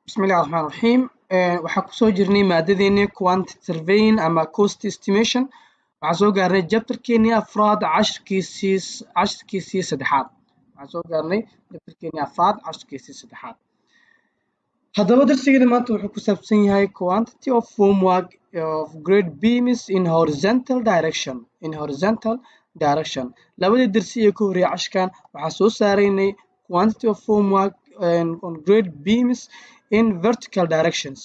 بسم الله الرحمن الرحيم waxaa kusoo jirnay maadadeennii quantity surveying ama cost estimation waxaan soo gaarnay jabtarkeenii afraad cashirkiisii saddexaad haddaba darsigeena maanta wuxuu ku saabsan yahay quantity of formwork of grade beams in horizontal direction labadii darsi ee ka horreeyay cashirkan waxaa soo saaraynay quantity of formwork on grade beams in vertical directions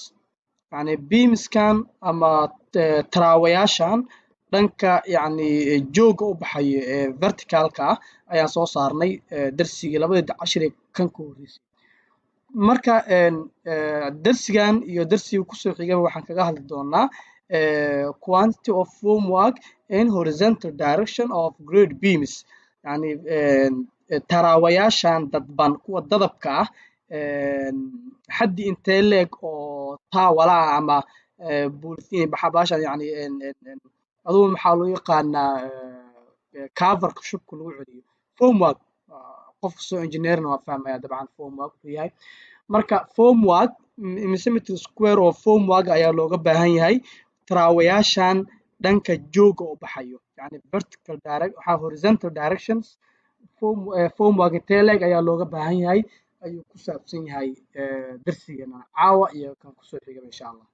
يعني beamskan ama taraawayaashan dhanka yani jooga u baxaya ee verticalka ah ayaan soo saarnay darsigii labadii cashir ee kan ka horreysay marka darsigan iyo darsiga kusoo xigaba waxaan kaga hadli doonaa quantity of formwork in horizontal direction of grade beams yani taraawayaashan dadban kuwa dadabka ah xaddi intee leeg oo taawalaha ama buulisiin baxabaashan yani adugu maxaa loo yaqaanaa coverka shubka lagu celiyo formwork qofka soo engineerna waa fahmaya dabcan formwork wuxuu yahay marka formwork millimeter square oo formwork ayaa looga baahan yahay taraawayaashan dhanka jooga u baxayo yani vertical direct waxaa horizontal directions formwork intee leeg ayaa looga baahan yahay ayuu ku saabsan yahay darsigeena caawa iyo kan kusoo xigaba insha allah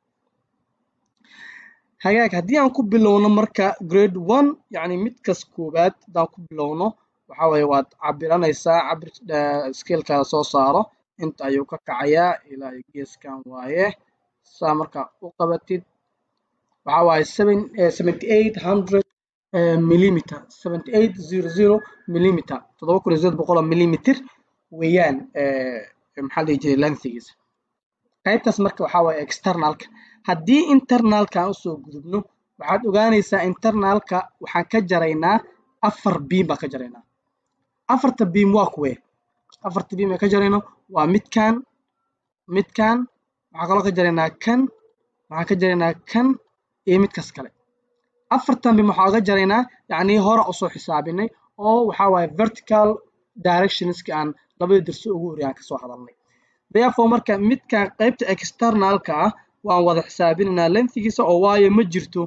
hagaag haddii aan ku bilowno marka grade 1 yani midkas koowaad haddaan ku bilowno waxaa weeye waad cabiranaysaa cabir scalekaada soo saaro inta ayuu ka kacayaa ilaa geeskan waaye saa marka u qabatid waxaa waaye 7800 millimeter 7800 millimeter 7800 millimeter weeyaan maxaa la dhihi jiray lengthigiisa qaybtaas marka waxaa waaye externalka haddii internalka aan usoo gudubno waxaad ogaanaysaa internalka waxaan ka jaraynaa 4 beam baan ka jaraynaa 4ta beam waa kuwee 4ta beam ee ka jarayno waa midkan waxaan kaloo ka jaraynaa kan waxaan ka jaraynaa kan iyo midkaas kale 4tan beam waxaan ka jaraynaa yacni hore usoo xisaabinay oo waxaa waaye vertical directionska aan labada darsi ugu horreeyaan kasoo hadalnay therefore marka midkan qaybta externalka ah waan wada xisaabinaynaa lengthigiisa oo waayo ma jirto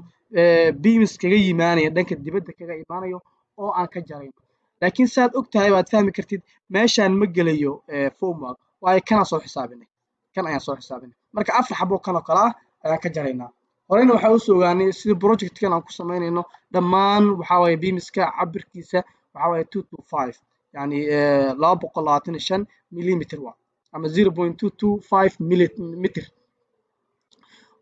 beams kaga yimaanaya dhanka dibadda kaga imaanayo oo aan ka jarayno laakiin saad og tahay waad fahmi kartid meeshaan ma gelayo formwork waayo kanaan soo xisaabinay kan ayaan soo xisaabinay marka 4 xabo kan oo kale ah ayaan ka jaraynaa horeyna waxaa usoo ogaanay sida projectkan aan ku samaynayno dhammaan waxaa waaye beamska cabirkiisa waxaa waaye 225 يعني 225 مليمتر waa ama 0.225 متر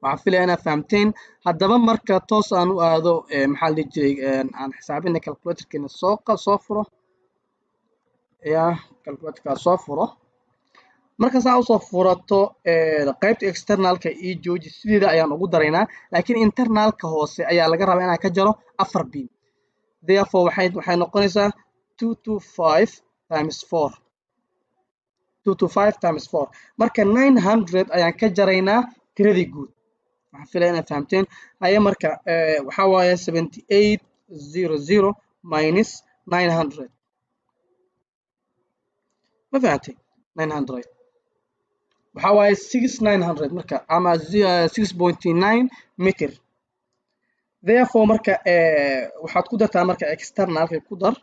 waxaan filaya inaad fahamteen haddaba marka toos aan u aado maxaa la dhihi jiray aan xisaabina calculatorkeena soo furo ya calculatorkaa soo furo markaas aad usoo furato qaybta externalka iyo jooji sideeda ayaan ugu daraynaa laakiin internalka hoose ayaa laga rabaa inaan ka jaro 4 beam therefore waxay noqonaysaa 225 times 4 225 times 4 marka 900 ayaan ka jaraynaa tiradii guud waxaan filaya inaad fahamteen haya marka waxaa waaye 7800 minus 900 ma fahantay 900 waxaa waaye 6900 marka ama 6.9 meter therefore marka waxaad ku dartaa marka externalka ku dar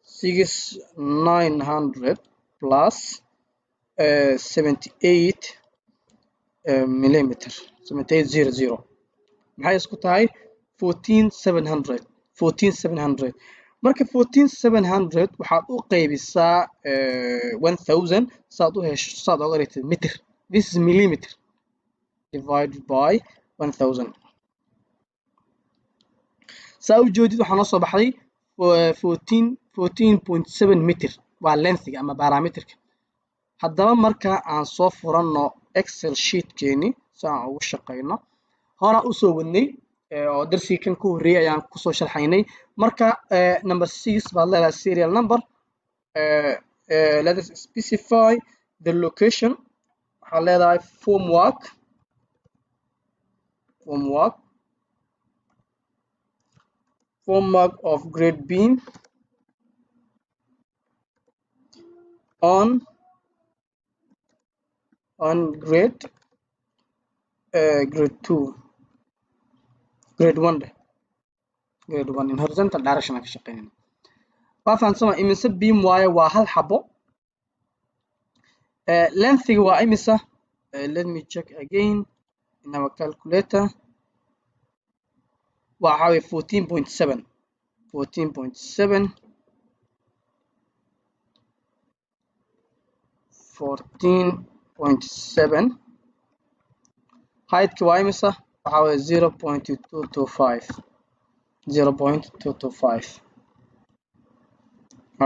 6900 plus 78 millimeter 7800 maxay isku tahay 14700 marka 14700 waxaad u qaybisaa 1000 saad u hesho saad uga dhigtid meter this is millimeter divided by 1000 saa u jeedid waxaa noo soo baxday 14.7 meter waa lengthiga ama parameterka haddaba marka aan soo furanno excel sheetkeeni si aan ugu shaqayno hora usoo wadnay oo darsigii kan ku horreeyay ayaan kusoo sharxaynay marka number 6 baad leedahay serial number let us specify the location waxaad leedahay formwork of grade beam on on grade 2 grade 1 ده grade 1 in horizontal direction aan ka shaqeynayna waa fahansama imise beam waaye waa hal xabo lengthiga waa imisa let me check again in our calculator waxa way 14.7 14.7 14.7 height waa imisa waxa way 0.225 0.225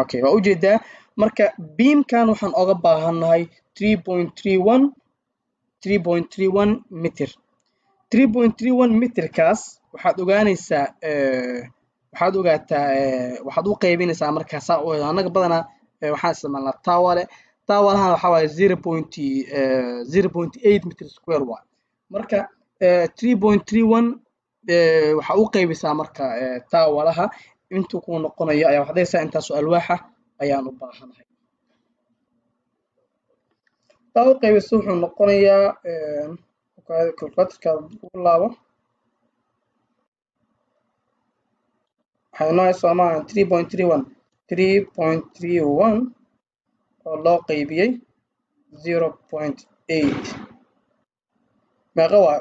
okay waa ujeedaa marka beamkan waxaan oga baahanahay 3.31 meter 3.31 meterkaas waxaad ogaanaysaa waxaad ogaataa waxaad u qaybinaysaa markaas anaga badanaa waxaan isticmaalnaa tawale tawalahan waxa waaye 0.8 meter square waa marka 3.31 waxa u qaybisaa marka tawalaha intuu ku noqonayo ayaa waxaad haysaa intaas alwaaxa ayaan u baahanahay taw qaybiso wuxuu noqonayaa calculatorka ugu laabo waxay noo soomaa 3.31 oo loo qaybiyay 0.8 meeqa waa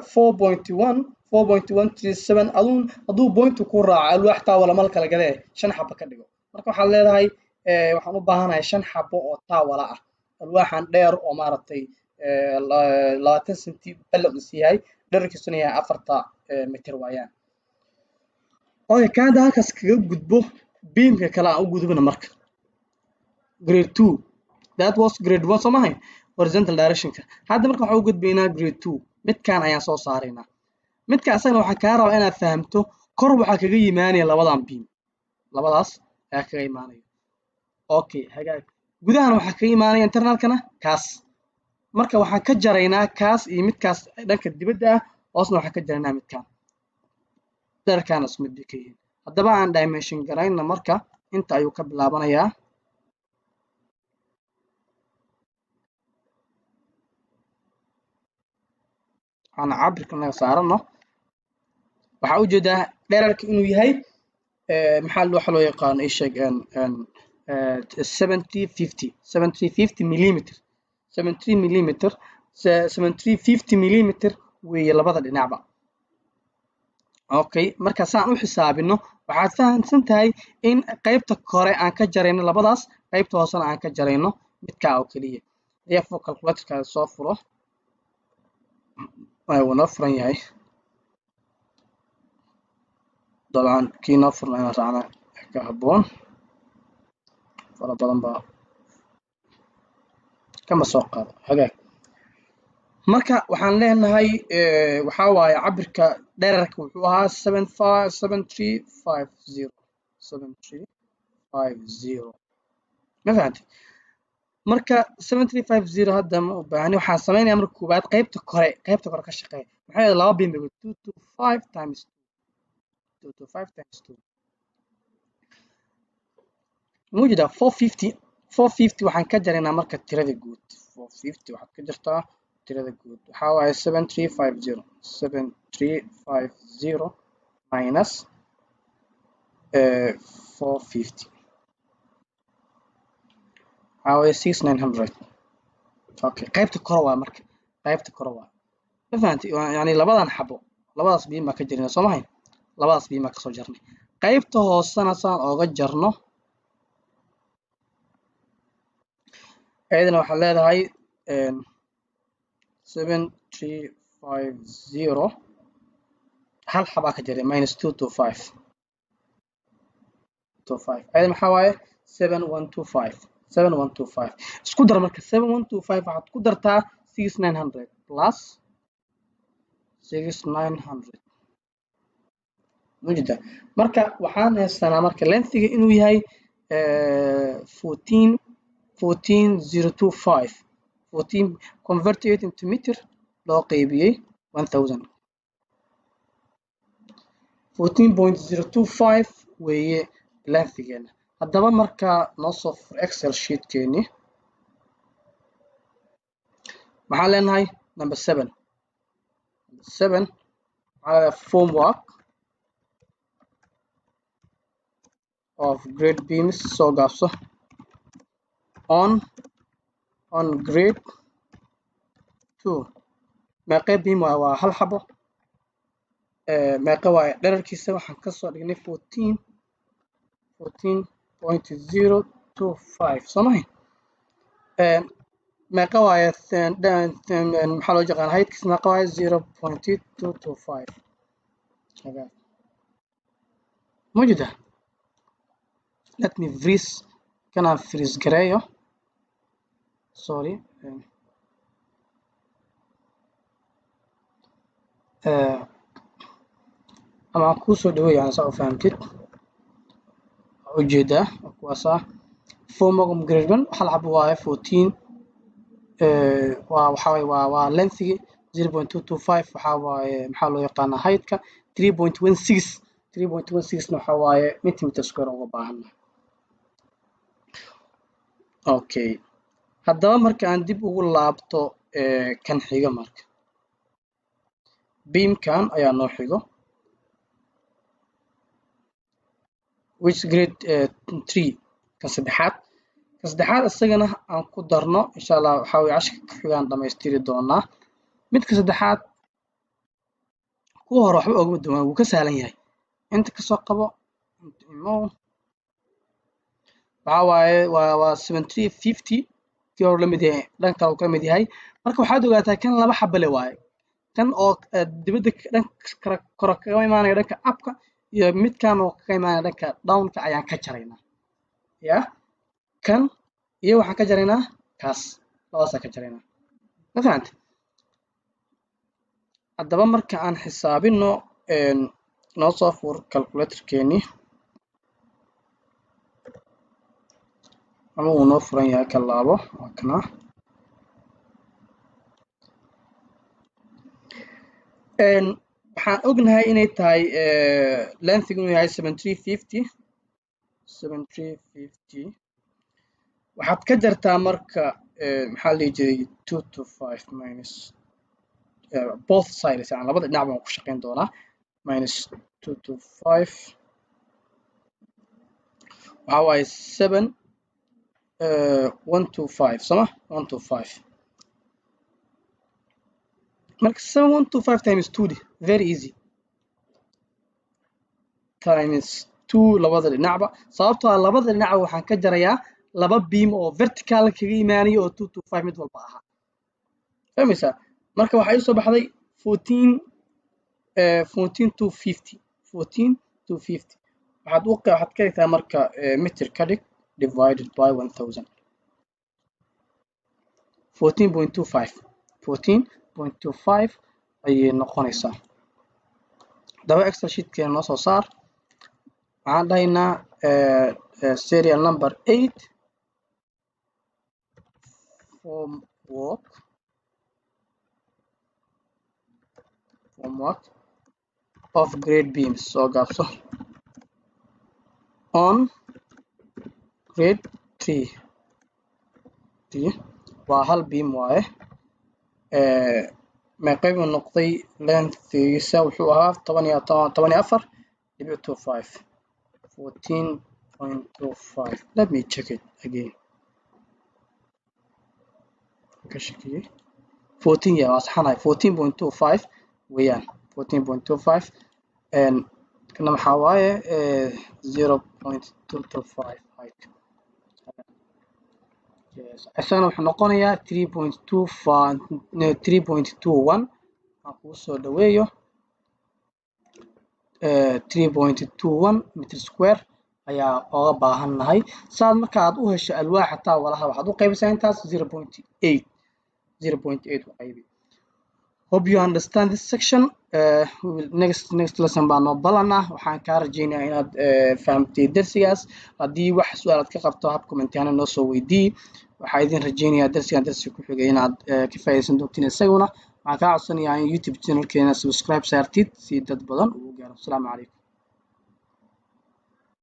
4.137 aduu point ku raaco alwaax tawala mal kala galee 5 xabo ka dhigo marka waxaad leedahay waxaan u baahanahay 5 xabo oo tawala ah alwaaxan dheer oo maaragtay 20 cm balqis yahay dhererkiisuna yahay 4 mitir waayaan oo kaada halkaas kaga gudbo beamka kale aan u gudubna marka grade 2 that was grade 1 samahay horizontal directionka hadda marka waxa u gudbaynaa grade 2 midkaan ayaan soo saaraynaa midka asagana waxaan kaa rabaa inaad fahamto kor waxa kaga yimaanaya labadan beam labadaas ayaa kaga imaanaya okay hagaag gudahan waxa kaga imaanaya internalkana kaas marka waxaan ka jaraynaa kaas iyo midkaas dhanka dibadda ah hoosna waxaan ka jaraynaa midkaan dhererkaana isku mid ka yihiin haddaba aan dimension garayna marka inta ayuu ka bilaabanayaa aan cabirka naga saarano waxa u jeedaa dhererka inuu yahay maxaa waxa loo yaqaan ay sheegeen 70 millimeter 73 millimeter weeye labada dhinacba okay marka saan u xisaabino waxaad fahamsan tahay in qaybta kore aan ka jarayno labadaas qaybta hoosena aan ka jarayno midka oo kaliya iyafo calculatorka soo furo ay wana furan yahay dabcan kiina furna raacna ka haboon fara badan ba kama soo qaado hagaag marka waxaan leenahay waxa waaye cabirka dhererka wuxuu ahaa 7350 ma fahanti marka 7350 hadda ma u baahani waxaan sameeynaa marka koobaad qaybta kore ka shaqeeya maxay yahay laba beam 225 times 2 موجودة 450 waxaan ka jaraynaa marka tirada guud 450 waxaad ka jartaa tirada guud waxa waaye 7350 minus 450 waxa waaye 6900 okay qaybta kore waa marka qaybta kore waa ma fahanti yani labadan xabo labadaas biin ma ka jirina Soomaaliya labadaas biin ma ka soo jarnay qaybta hoosana saan ooga jarno ayadana waxa leedahay 7350 hal xaba ka jiray minus 225 ayadana waxa waaye 7125 isku dar marka 7125 waxaad ku dartaa 6900 plus 6900 mujida marka waxaan haysanaa marka lengthiga inuu yahay 14025 14 convert it into meter loo qaybiyay 1000 14.025 weeye lengthigeena haddaba marka noo soo fur excel sheet keeni maxaan leenahay number 7 maxaa leenahay form work of grade beams soo gaabso on grade 2 meeqee beam waa hal xabo meeqa waaye dherarkiisa waxaan kasoo dhignay 14.025 soomahay meeqa waaye maxaa loo yaqaan heightkiisa meeqa waaye 0.225 موجودة. let me freeze كان freeze gareeyo sorry ama kusoo dhaweey aan saa u fahamtid ujeedaa kuwaasa formogum grade 1 hal xabo waaye 14 waxa waa lengthigi 0.225 waxa waaye maxaa loo yaqaanaa heightka 3.16 waxa waaye millimeter square uga baahannahay okay haddaba marka aan dib ugu laabto kan xiga marka beamkan ayaa noo xigo which grade 3 kan saddexaad isagana aan ku darno insha Allah waxa way cashka ka xigaan dhameystiri doonaa midka saddexaad ku hor waxba uga duwan wuu ka saalan yahay inta ka soo qabo waxa waaye waa 7350 kii hore la mid yahay dhanka uu ka mid yahay marka waxaad ogaataa kan laba xabo le waaye kan oo dibadda dhanka kor ka imaanaya dhanka upka iyo midkan oo ka imaanaya dhanka downka ayaan ka jaraynaa ya kan iyo waxaan ka jaraynaa kaas labadaas ka jaraynaa ma fahantay haddaba marka aan xisaabino noo soo fur calculatorkeeni ama uu noo furan yahay ka laabo waa kana waxaan ognahay inay tahay length inuu yahay 7350 waxaad ka jartaa marka maxaa la jiray 2 to 5 minus both sides yani labada dhinac baan ku shaqeyn doonaa minus 2 to 5 waxa waaye 7 1 to 5 sama 1 to 5 marka 7 1 to 5 times 2 very easy times 2 labada dhinacba sababtoo ah labada dhinac waxaan ka jarayaa laba beam oo vertical kaga imaanaya oo 2 to 5 mid walba ahaa fahmaysaa marka waxa ay soo baxday 14 to 50 waxaad ka dhigtaa marka meter ka dhig divided by 1000 14.25 ayay noqonaysaa daba excel sheetkeena noo soo saar waxaan dhahaynaa serial number 8 form work of grade beams soo gaabso on grade 3 waa hal beam waaye meeqaybu noqday lengthgiisa wuxuu ahaa 14.25 14.25 let me check it again ka shakiyay 14 waa saxanahay 14.25 weeyaan 14.25 kana maxaa waaye 0.225 height isagana wuxuu noqonayaa 3.21 aan kuu soo dhaweeyo 3.21 meter square ayaa oga baahannahay saad marka aad u hesho alwaaxa taa walaha waxaad u qaybisaa intaas 0.8 u qaybi hope you understand this section next lesson baa noo balan ah waxaan kaa rajaynayaa inaad fahamtay darsigaas haddii wax su-aalaad ka qabto hab commentaana noo soo weydii waxaa idin rajaynayaa darsigan darsi ku xigay inaad ka faa'iidaysan doontiin isaguna waxaan kaa codsanayaa in YouTube channelkeena subscribe saartid si dad badan ugu gaaro. Assalaamu calaykum.